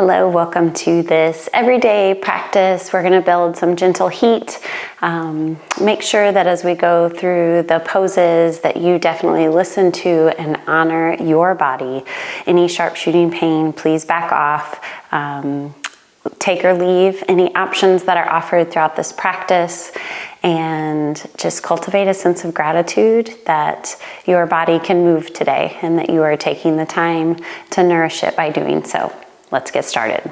Hello, welcome to this everyday practice. We're going to build some gentle heat. Make sure that as we go through the poses that you definitely listen to and honor your body. Any sharpshooting pain, please back off. Take or leave any options that are offered throughout this practice, and just cultivate a sense of gratitude that your body can move today and that you are taking the time to nourish it by doing so. Let's get started.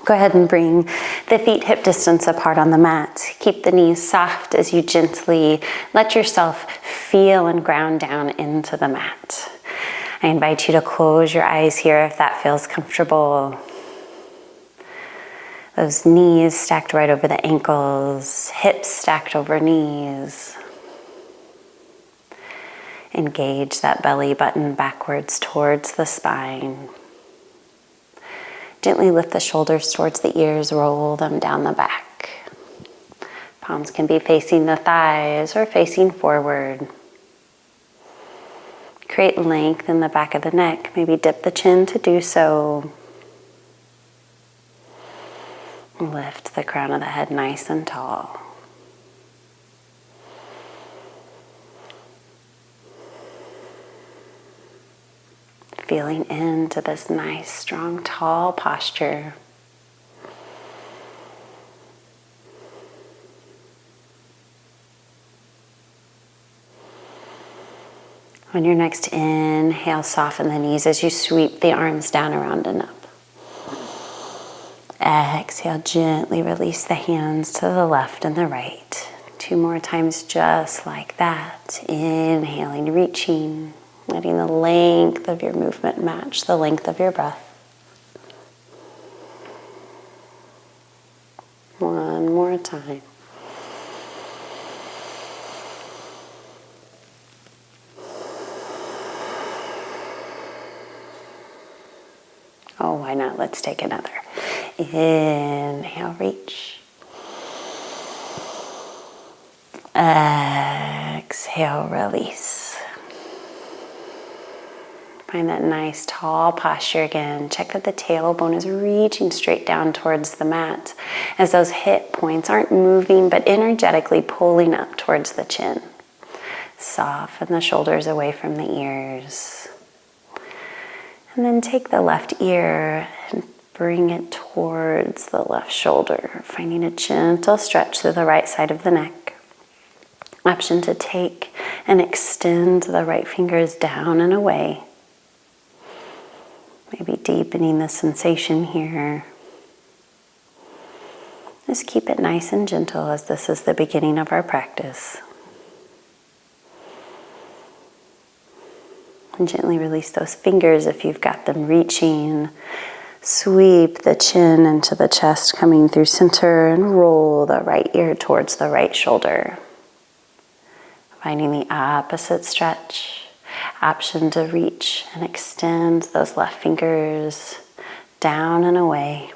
Go ahead and bring the feet hip distance apart on the mat. Keep the knees soft as you gently let yourself feel and ground down into the mat. I invite you to close your eyes here if that feels comfortable. Those knees stacked right over the ankles, hips stacked over knees. Engage that belly button backwards towards the spine. Gently lift the shoulders towards the ears, roll them down the back. Palms can be facing the thighs or facing forward. Create length in the back of the neck. Maybe dip the chin to do so. Lift the crown of the head nice and tall. Feeling into this nice, strong, tall posture. On your next inhale, soften the knees as you sweep the arms down, around, and up. Exhale, gently release the hands to the left and the right. 2 more times just like that. Inhaling, reaching. Letting the length of your movement match the length of your breath. 1 more time. Oh, why not? Let's take another. Inhale, reach. Exhale, release. Find that nice tall posture again. Check that the tailbone is reaching straight down towards the mat as those hip points aren't moving but energetically pulling up towards the chin. Soften the shoulders away from the ears. And then take the left ear and bring it towards the left shoulder, finding a gentle stretch through the right side of the neck. Option to take and extend the right fingers down and away. Maybe deepening the sensation here. Just keep it nice and gentle as this is the beginning of our practice. And gently release those fingers if you've got them reaching. Sweep the chin into the chest, coming through center, and roll the right ear towards the right shoulder. Finding the opposite stretch. Option to reach and extend those left fingers down and away.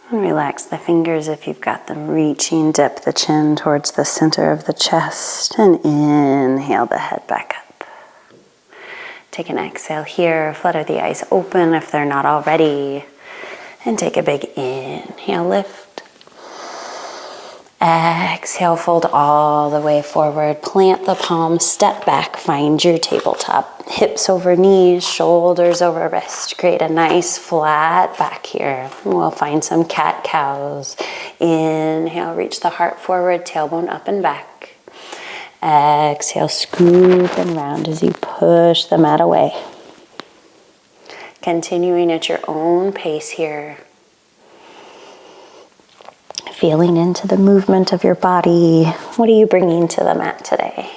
And relax the fingers if you've got them reaching. Dip the chin towards the center of the chest and inhale the head back up. Take an exhale here, flutter the eyes open if they're not already, and take a big inhale, lift. Exhale, fold all the way forward, plant the palms, step back, find your tabletop. Hips over knees, shoulders over wrist. Create a nice flat back here. We'll find some cat-cows. Inhale, reach the heart forward, tailbone up and back. Exhale, scoop and round as you push the mat away. Continuing at your own pace here. Feeling into the movement of your body. What are you bringing to the mat today?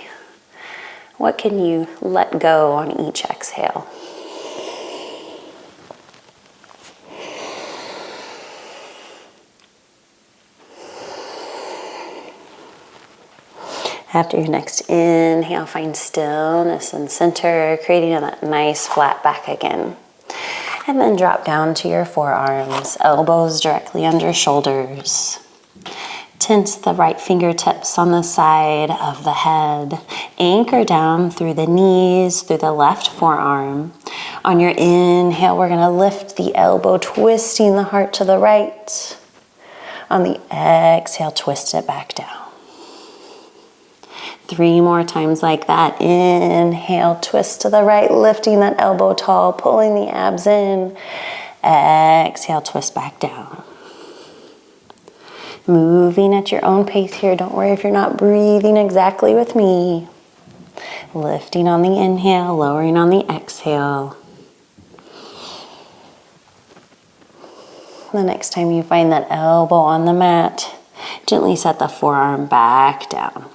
What can you let go on each exhale? After your next inhale, find stillness and center, creating that nice flat back again. And then drop down to your forearms, elbows directly under shoulders. Tense the right fingertips on the side of the head. Anchor down through the knees, through the left forearm. On your inhale, we're gonna lift the elbow, twisting the heart to the right. On the exhale, twist it back down. 3 more times like that. Inhale, twist to the right, lifting that elbow tall, pulling the abs in. Exhale, twist back down. Moving at your own pace here. Don't worry if you're not breathing exactly with me. Lifting on the inhale, lowering on the exhale. The next time you find that elbow on the mat, gently set the forearm back down.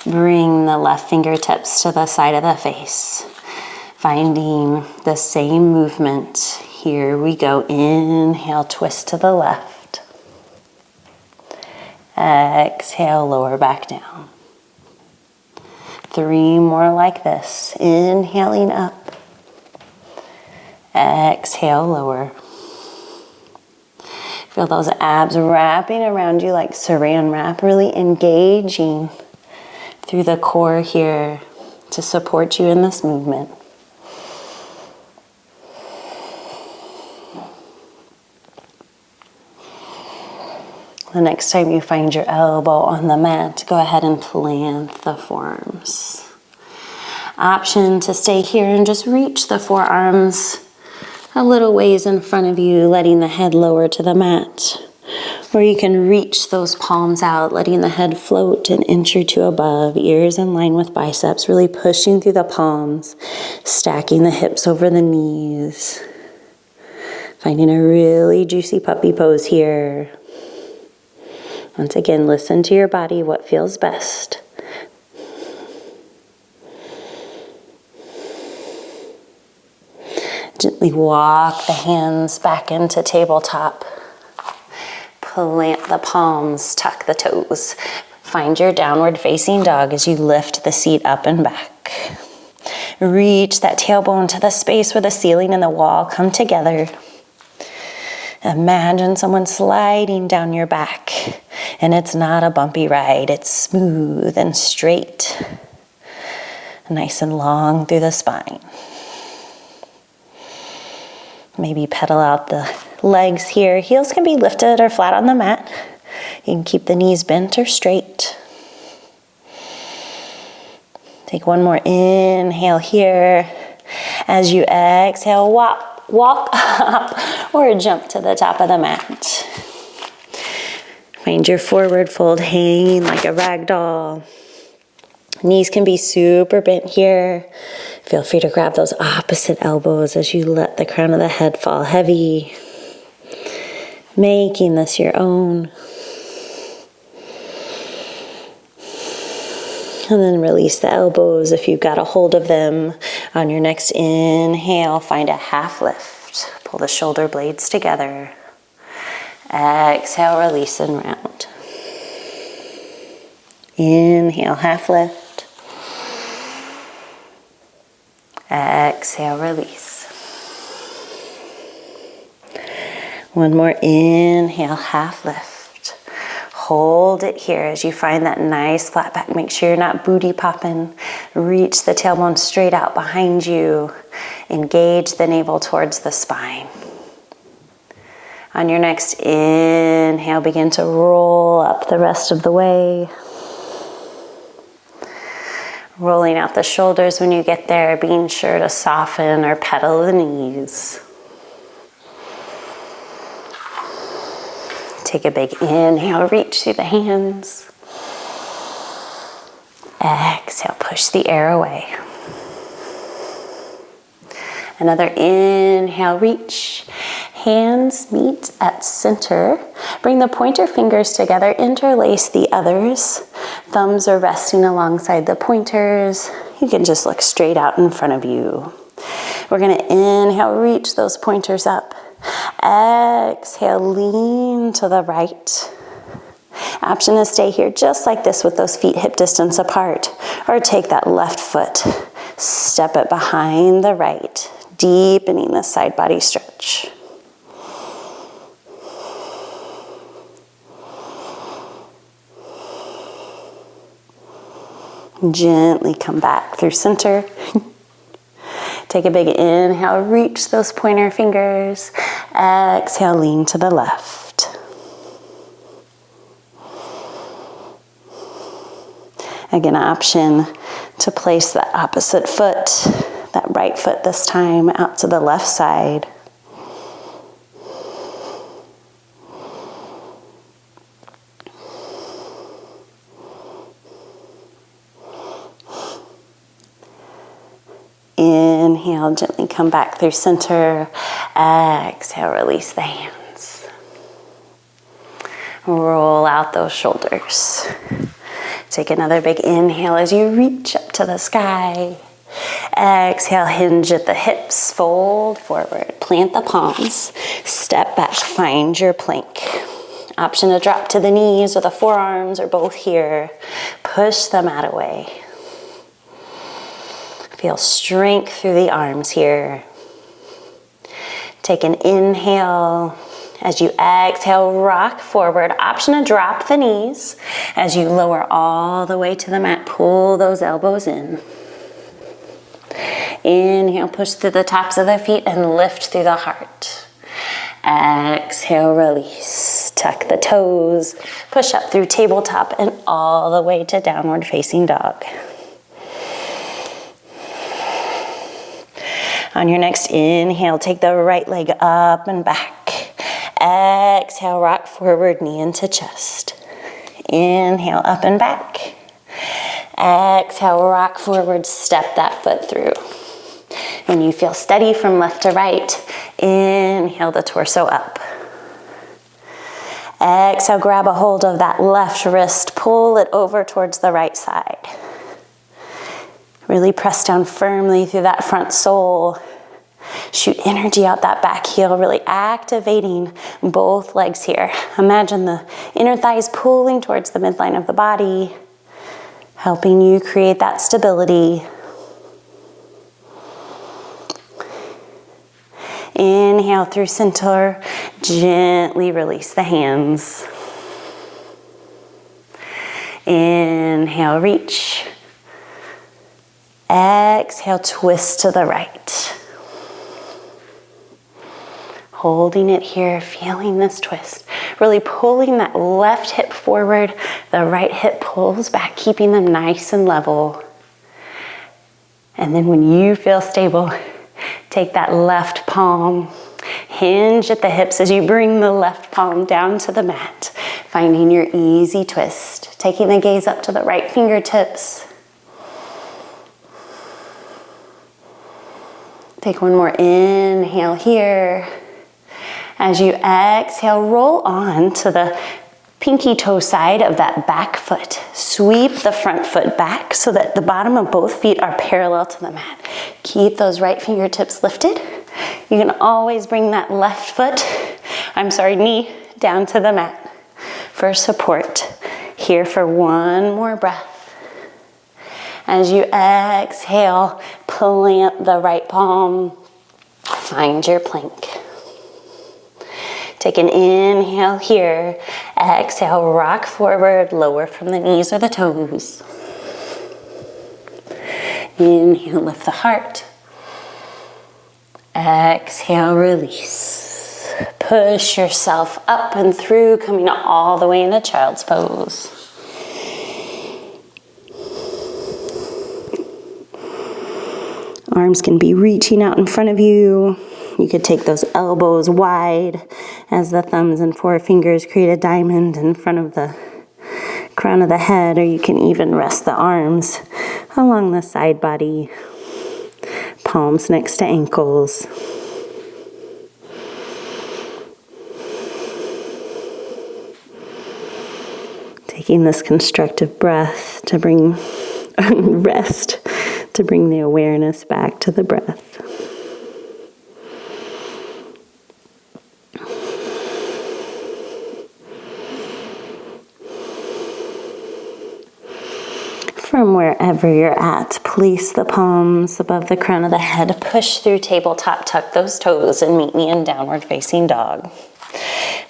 Bring the left fingertips to the side of the face. Finding the same movement. Here we go. Inhale, twist to the left. Exhale, lower back down. 3 more like this. Inhaling up. Exhale, lower. Feel those abs wrapping around you like saran wrap, really engaging through the core here to support you in this movement. The next time you find your elbow on the mat, go ahead and plant the forearms. Option to stay here and just reach the forearms a little ways in front of you, letting the head lower to the mat. Or you can reach those palms out, letting the head float an inch or 2 above, ears in line with biceps, really pushing through the palms, stacking the hips over the knees. Finding a really juicy puppy pose here. Once again, listen to your body, what feels best. Gently walk the hands back into tabletop. Plant the palms, tuck the toes. Find your downward facing dog as you lift the seat up and back. Reach that tailbone to the space where the ceiling and the wall come together. Imagine someone sliding down your back, and it's not a bumpy ride, it's smooth and straight, nice and long through the spine. Maybe pedal out the legs here. Heels can be lifted or flat on the mat. You can keep the knees bent or straight. Take one more inhale here. As you exhale, walk up or jump to the top of the mat. Find your forward fold hanging like a rag doll. Knees can be super bent here. Feel free to grab those opposite elbows as you let the crown of the head fall heavy, making this your own. And then release the elbows if you've got a hold of them. On your next inhale, find a half lift. Pull the shoulder blades together. Exhale, release and round. Inhale, half lift. Exhale, release. One more inhale, half lift. Hold it here as you find that nice flat back. Make sure you're not booty popping. Reach the tailbone straight out behind you. Engage the navel towards the spine. On your next inhale, begin to roll up the rest of the way. Rolling out the shoulders when you get there, being sure to soften or pedal the knees. Take a big inhale, reach through the hands. Exhale, push the air away. Another inhale, reach. Hands meet at center. Bring the pointer fingers together, interlace the others. Thumbs are resting alongside the pointers. You can just look straight out in front of you. We're gonna inhale, reach those pointers up. Exhale, lean to the right. Option to stay here just like this with those feet hip distance apart. Or take that left foot, step it behind the right, deepening the side body stretch. Gently come back through center. Take a big inhale, reach those pointer fingers. Exhale, lean to the left. Again, option to place the opposite foot, that right foot this time, out to the left side. Inhale, gently come back through center. Exhale, release the hands. Roll out those shoulders. Take another big inhale as you reach up to the sky. Exhale, hinge at the hips, fold forward, plant the palms, step back, find your plank. Option to drop to the knees or the forearms or both here. Push the mat away. Feel strength through the arms here. Take an inhale. As you exhale, rock forward. Option to drop the knees. As you lower all the way to the mat, pull those elbows in. Inhale, push through the tops of the feet and lift through the heart. Exhale, release. Tuck the toes. Push up through tabletop and all the way to downward facing dog. On your next inhale, take the right leg up and back. Exhale, rock forward, knee into chest. Inhale, up and back. Exhale, rock forward, step that foot through. When you feel steady from left to right, inhale the torso up. Exhale, grab a hold of that left wrist, pull it over towards the right side. Really press down firmly through that front sole. Shoot energy out that back heel, really activating both legs here. Imagine the inner thighs pulling towards the midline of the body, helping you create that stability. Inhale through center, gently release the hands. Inhale, reach. Exhale, twist to the right. Holding it here, feeling this twist. Really pulling that left hip forward, the right hip pulls back, keeping them nice and level. And then when you feel stable, take that left palm, hinge at the hips as you bring the left palm down to the mat, finding your easy twist. Taking the gaze up to the right fingertips. Take one more inhale here. As you exhale, roll on to the pinky toe side of that back foot. Sweep the front foot back so that the bottom of both feet are parallel to the mat. Keep those right fingertips lifted. You can always bring that knee down to the mat for support. Here for one more breath. As you exhale, plant the right palm. Find your plank. Take an inhale here. Exhale, rock forward, lower from the knees or the toes. Inhale, lift the heart. Exhale, release. Push yourself up and through, coming all the way into child's pose. Arms can be reaching out in front of you. You could take those elbows wide as the thumbs and forefingers create a diamond in front of the crown of the head, or you can even rest the arms along the side body, palms next to ankles. Taking this constructive breath to bring rest, to bring the awareness back to the breath. From wherever you're at, place the palms above the crown of the head, push through tabletop, tuck those toes, and meet me in downward facing dog.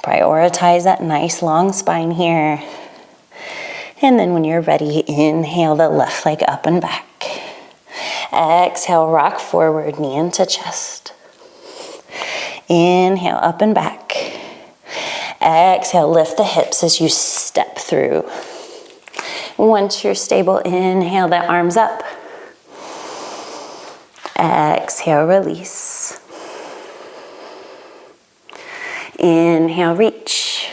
Prioritize that nice long spine here. And then when you're ready, inhale the left leg up and back. Exhale, rock forward, knee into chest. Inhale, up and back. Exhale, lift the hips as you step through. Once you're stable, inhale the arms up. Exhale, release. Inhale, reach.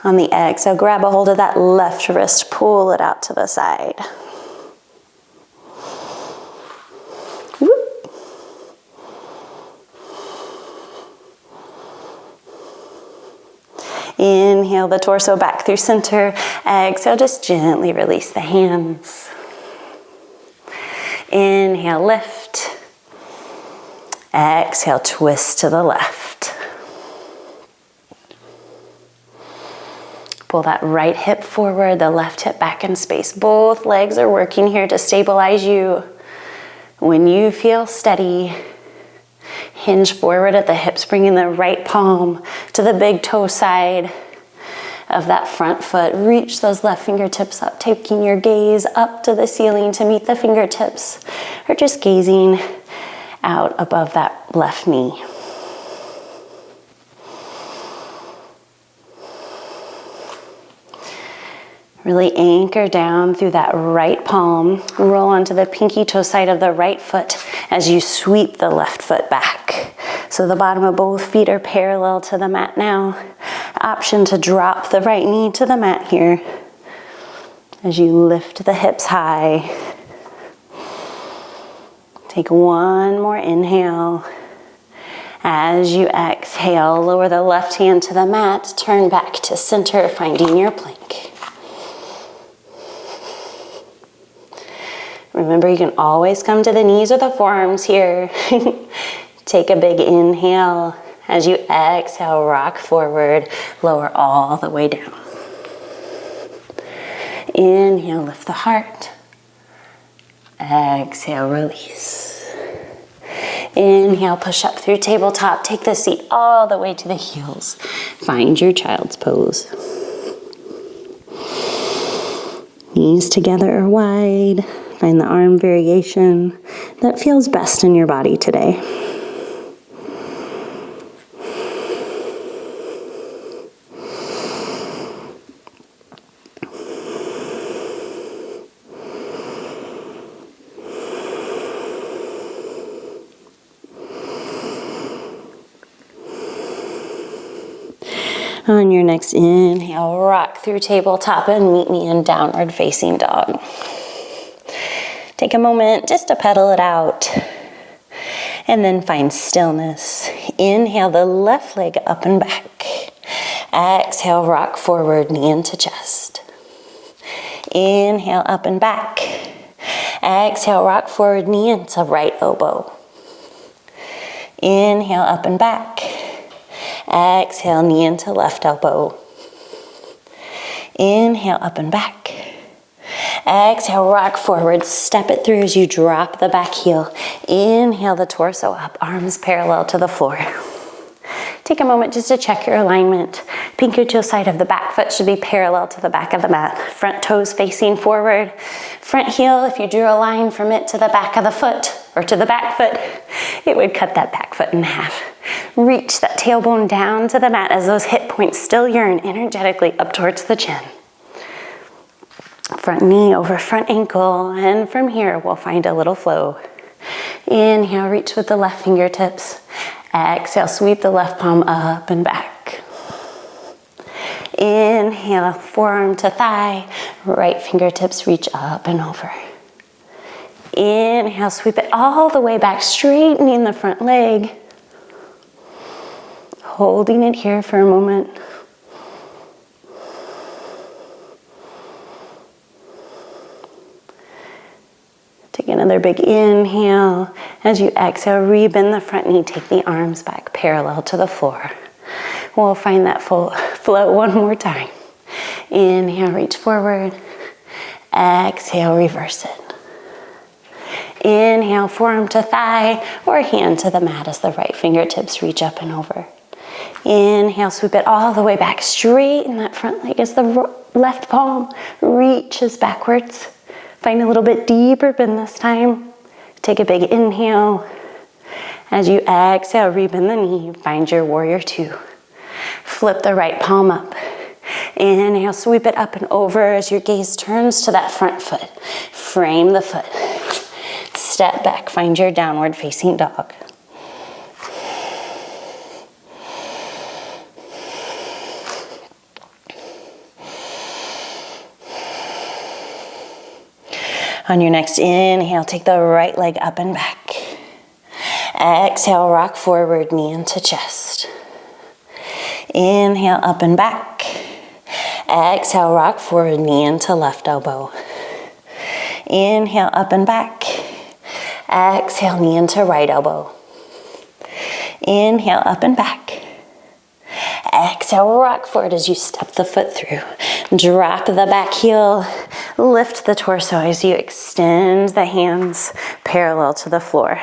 On the exhale, grab a hold of that left wrist, pull it out to the side. Whoop. Inhale the torso back through center. Exhale, just gently release the hands. Inhale, lift. Exhale, twist to the left. Pull that right hip forward, the left hip back in space. Both legs are working here to stabilize you. When you feel steady, hinge forward at the hips, bringing the right palm to the big toe side of that front foot. Reach those left fingertips up, taking your gaze up to the ceiling to meet the fingertips, or just gazing out above that left knee. Really anchor down through that right palm. Roll onto the pinky toe side of the right foot as you sweep the left foot back. So the bottom of both feet are parallel to the mat now. Option to drop the right knee to the mat here as you lift the hips high. Take one more inhale. As you exhale, lower the left hand to the mat, turn back to center, finding your plank. Remember, you can always come to the knees or the forearms here. Take a big inhale. As you exhale, rock forward, lower all the way down. Inhale, lift the heart. Exhale, release. Inhale, push up through tabletop. Take the seat all the way to the heels. Find your child's pose. Knees together or wide. Find the arm variation that feels best in your body today. On your next inhale, rock through tabletop and meet me in downward facing dog. Take a moment just to pedal it out and then find stillness. Inhale the left leg up and back. Exhale, rock forward, knee into chest. Inhale, up and back. Exhale, rock forward, knee into right elbow. Inhale, up and back. Exhale, knee into left elbow. Inhale, up and back. Exhale, rock forward, step it through as you drop the back heel. Inhale the torso up, arms parallel to the floor. Take a moment just to check your alignment. Pinky toe side of the back foot should be parallel to the back of the mat. Front toes facing forward. Front heel, if you drew a line from it to the back of the foot or to the back foot, it would cut that back foot in half. Reach that tailbone down to the mat as those hip points still yearn energetically up towards the chin. Front knee over front ankle, and from here we'll find a little flow. Inhale, reach with the left fingertips. Exhale, sweep the left palm up and back. Inhale, forearm to thigh, right fingertips reach up and over. Inhale, sweep it all the way back, straightening the front leg. Holding it here for a moment. Take another big inhale. As you exhale, rebend the front knee, take the arms back parallel to the floor. We'll find that full flow one more time. Inhale, reach forward. Exhale, reverse it. Inhale, forearm to thigh or hand to the mat as the right fingertips reach up and over. Inhale, sweep it all the way back. Straighten that front leg as the left palm reaches backwards. Find a little bit deeper bend this time. Take a big inhale. As you exhale, rebend the knee. Find your warrior two. Flip the right palm up. Inhale, sweep it up and over as your gaze turns to that front foot. Frame the foot. Step back, find your downward facing dog. On your next inhale, take the right leg up and back. Exhale, rock forward, knee into chest. Inhale, up and back. Exhale, rock forward, knee into left elbow. Inhale, up and back. Exhale, knee into right elbow. Inhale, up and back. Exhale, rock forward as you step the foot through. Drop the back heel. Lift the torso as you extend the hands parallel to the floor.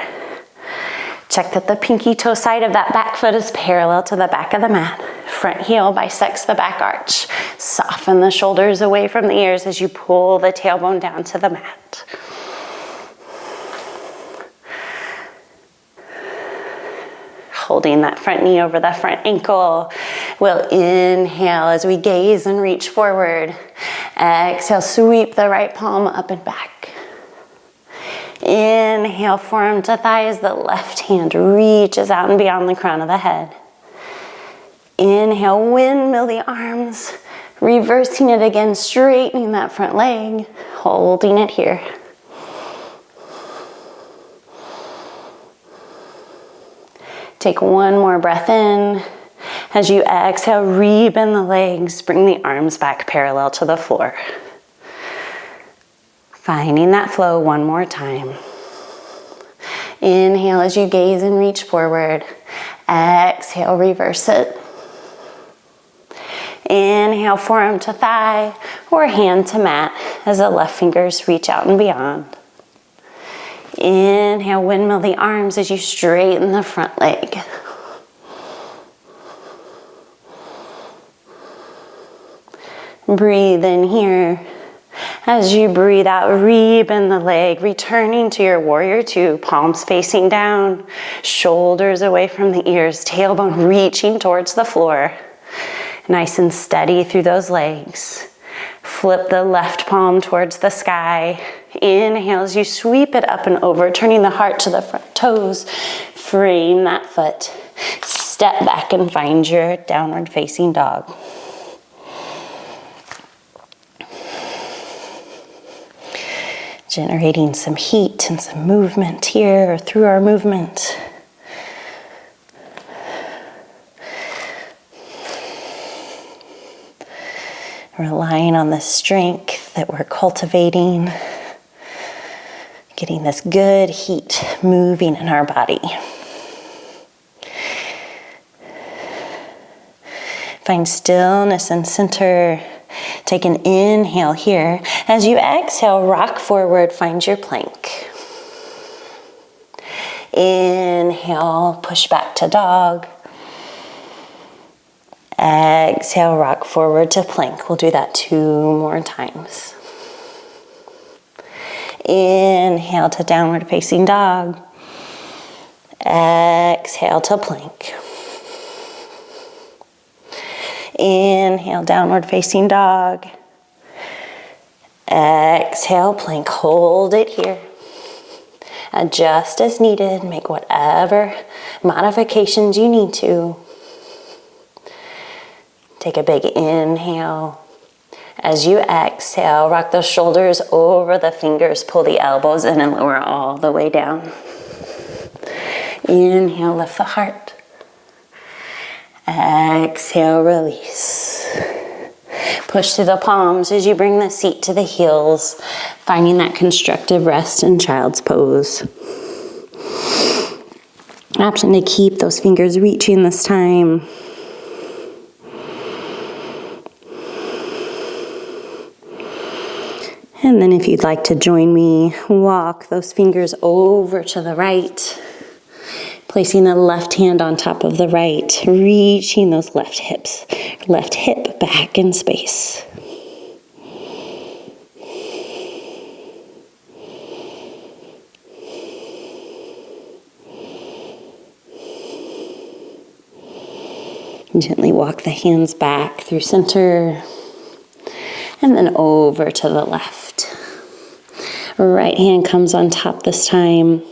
Check that the pinky toe side of that back foot is parallel to the back of the mat. Front heel bisects the back arch. Soften the shoulders away from the ears as you pull the tailbone down to the mat. Holding that front knee over the front ankle. We'll inhale as we gaze and reach forward. Exhale, sweep the right palm up and back. Inhale, forearm to thigh as the left hand reaches out and beyond the crown of the head. Inhale, windmill the arms, reversing it again, straightening that front leg, holding it here. Take one more breath in. As you exhale, rebend the legs, bring the arms back parallel to the floor. Finding that flow one more time. Inhale as you gaze and reach forward. Exhale, reverse it. Inhale, forearm to thigh or hand to mat as the left fingers reach out and beyond. Inhale, windmill the arms as you straighten the front leg. Breathe in here. As you breathe out, rebend the leg, returning to your warrior two, palms facing down, shoulders away from the ears, tailbone reaching towards the floor. Nice and steady through those legs. Flip the left palm towards the sky. Inhale as you sweep it up and over, turning the heart to the front toes. Frame that foot. Step back and find your downward facing dog. Generating some heat and some movement here through our movement. Relying on the strength that we're cultivating. Getting this good heat moving in our body. Find stillness and center. Take an inhale here. As you exhale, rock forward, find your plank. Inhale, push back to dog. Exhale, rock forward to plank. We'll do that 2 more times. Inhale to downward facing dog. Exhale to plank. Inhale, downward facing dog. Exhale, plank. Hold it here. Adjust as needed. Make whatever modifications you need to. Take a big inhale. As you exhale, rock the shoulders over the fingers. Pull the elbows in and lower all the way down. Inhale, lift the heart. Exhale, release. Push through the palms as you bring the seat to the heels, finding that constructive rest in child's pose. Option to keep those fingers reaching this time. And then if you'd like to join me, walk those fingers over to the right. Placing the left hand on top of the right, reaching those left hip back in space. Gently walk the hands back through center and then over to the left. Right hand comes on top this time.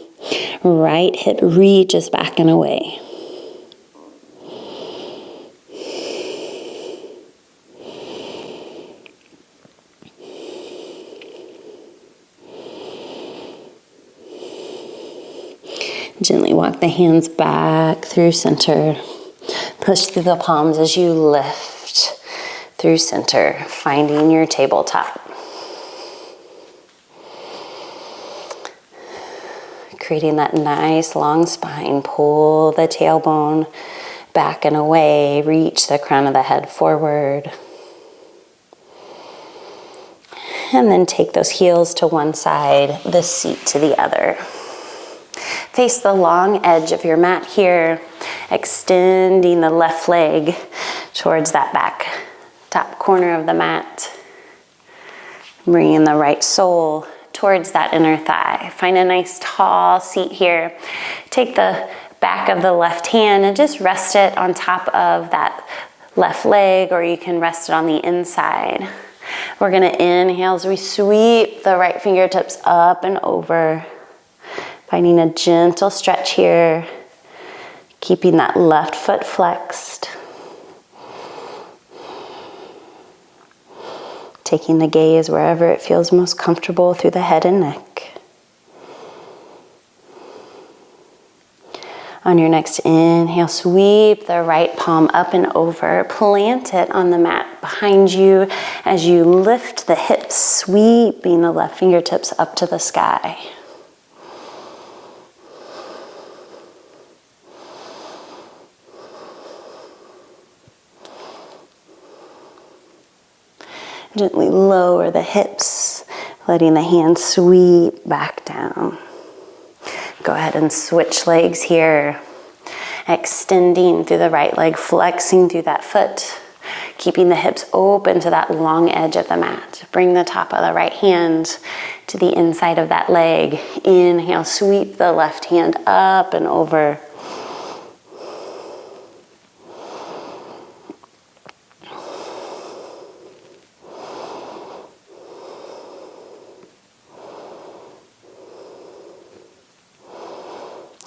Right hip reaches back and away. Gently walk the hands back through center. Push through the palms as you lift through center, finding your tabletop. Creating that nice long spine. Pull the tailbone back and away. Reach the crown of the head forward. And then take those heels to one side, the seat to the other. Face the long edge of your mat here, extending the left leg towards that back top corner of the mat. Bringing the right sole towards that inner thigh. Find a nice tall seat here. Take the back of the left hand and just rest it on top of that left leg, or you can rest it on the inside. We're gonna inhale as we sweep the right fingertips up and over. Finding a gentle stretch here, keeping that left foot flexed. Taking the gaze wherever it feels most comfortable through the head and neck. On your next inhale, sweep the right palm up and over. Plant it on the mat behind you as you lift the hips, sweeping the left fingertips up to the sky. Gently lower the hips, letting the hands sweep back down. Go ahead and switch legs here. Extending through the right leg, flexing through that foot. Keeping the hips open to that long edge of the mat. Bring the top of the right hand to the inside of that leg. Inhale, sweep the left hand up and over.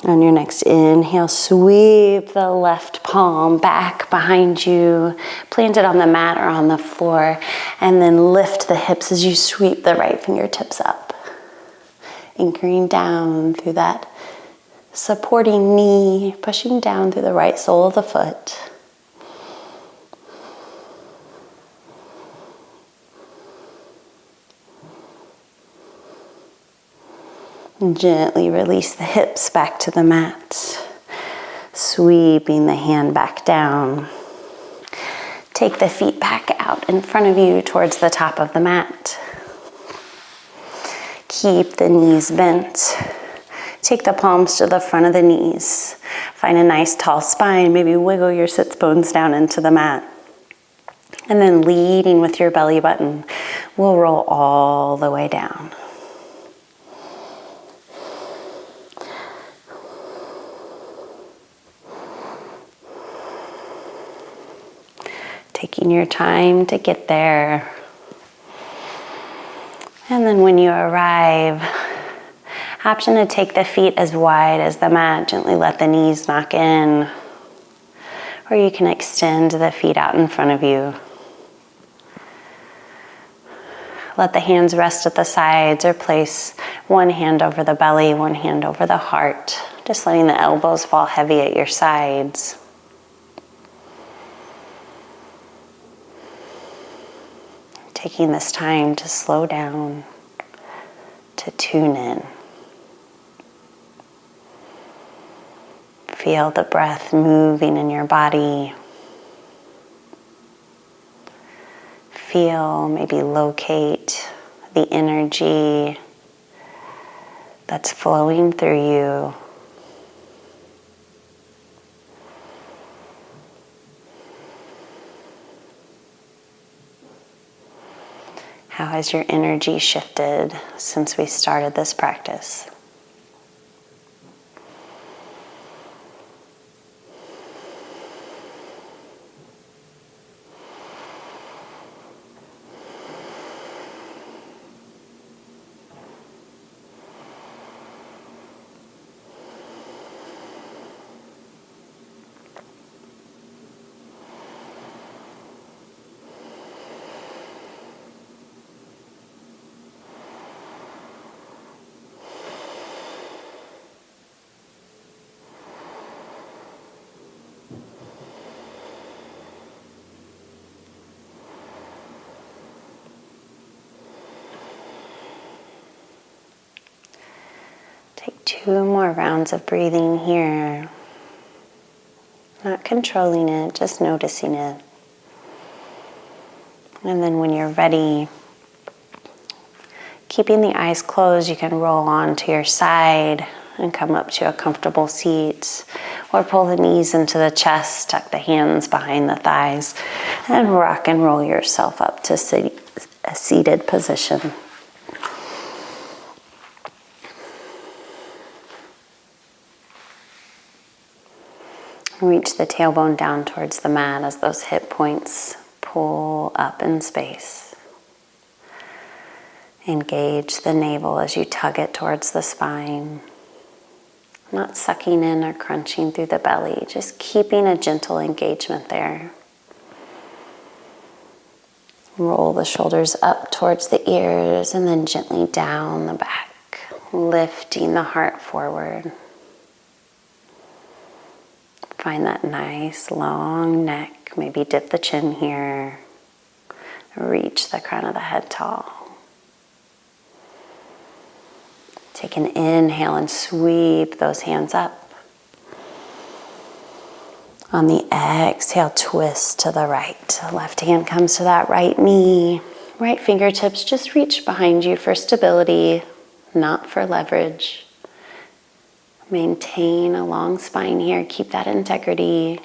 On your next inhale, sweep the left palm back behind you, plant it on the mat or on the floor, and then lift the hips as you sweep the right fingertips up. Anchoring down through that supporting knee, pushing down through the right sole of the foot. Gently release the hips back to the mat, sweeping the hand back down. Take the feet back out in front of you towards the top of the mat. Keep the knees bent. Take the palms to the front of the knees. Find a nice tall spine. Maybe wiggle your sits bones down into the mat. And then leading with your belly button, we'll roll all the way down. Taking your time to get there. And then when you arrive, option to take the feet as wide as the mat. Gently let the knees knock in. Or you can extend the feet out in front of you. Let the hands rest at the sides or place one hand over the belly, one hand over the heart. Just letting the elbows fall heavy at your sides. Taking this time to slow down, to tune in. Feel the breath moving in your body. Feel, maybe locate the energy that's flowing through you. How has your energy shifted since we started this practice? Take 2 more rounds of breathing here. Not controlling it, just noticing it. And then when you're ready, keeping the eyes closed, you can roll onto your side and come up to a comfortable seat, or pull the knees into the chest, tuck the hands behind the thighs, and rock and roll yourself up to a seated position. Reach the tailbone down towards the mat as those hip points pull up in space. Engage the navel as you tug it towards the spine. Not sucking in or crunching through the belly, just keeping a gentle engagement there. Roll the shoulders up towards the ears and then gently down the back, lifting the heart forward. Find that nice long neck. Maybe dip the chin here. Reach the crown of the head tall. Take an inhale and sweep those hands up. On the exhale, twist to the right. Left hand comes to that right knee. Right fingertips just reach behind you for stability, not for leverage. Maintain a long spine here. Keep that integrity.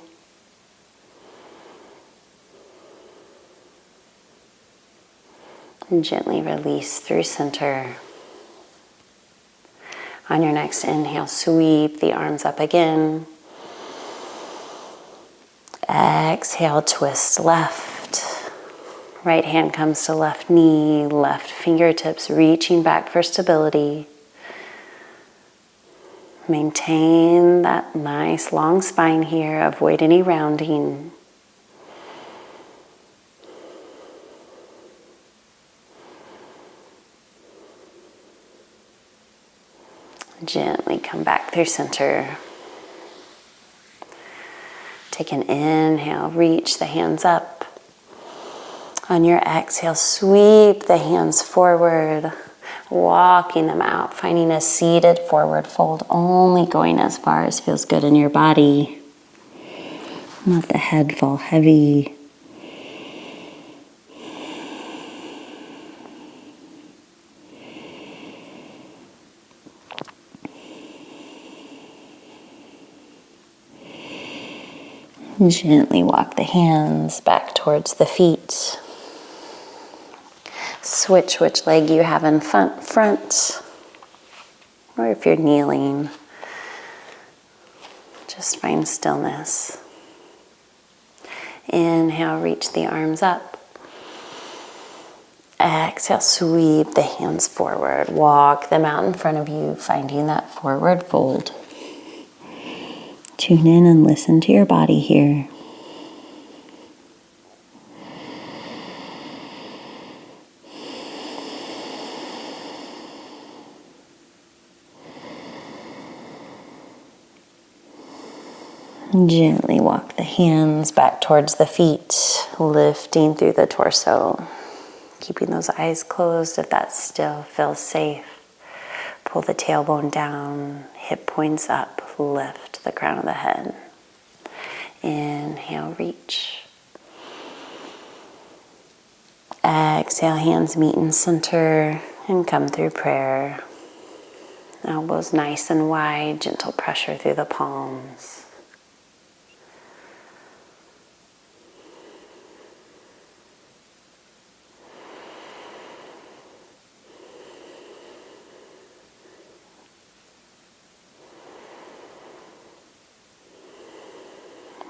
And gently release through center. On your next inhale, sweep the arms up again. Exhale, twist left. Right hand comes to left knee, left fingertips reaching back for stability. Maintain that nice long spine here. Avoid any rounding. Gently come back through center. Take an inhale, reach the hands up. On your exhale, sweep the hands forward, walking them out, finding a seated forward fold, only going as far as feels good in your body. Let the head fall heavy. Gently walk the hands back towards the feet. Switch which leg you have in front. Or if you're kneeling, just find stillness. Inhale, reach the arms up. Exhale, sweep the hands forward. Walk them out in front of you, finding that forward fold. Tune in and listen to your body here. Gently walk the hands back towards the feet, lifting through the torso. Keeping those eyes closed if that still feels safe. Pull the tailbone down, hip points up, lift the crown of the head. Inhale, reach. Exhale, hands meet in center and come through prayer. Elbows nice and wide, gentle pressure through the palms.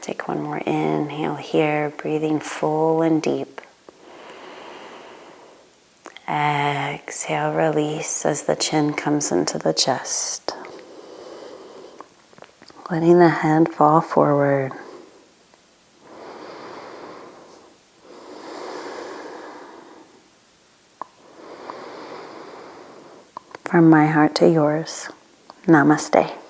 Take one more inhale here, breathing full and deep. Exhale, release as the chin comes into the chest. Letting the head fall forward. From my heart to yours, namaste.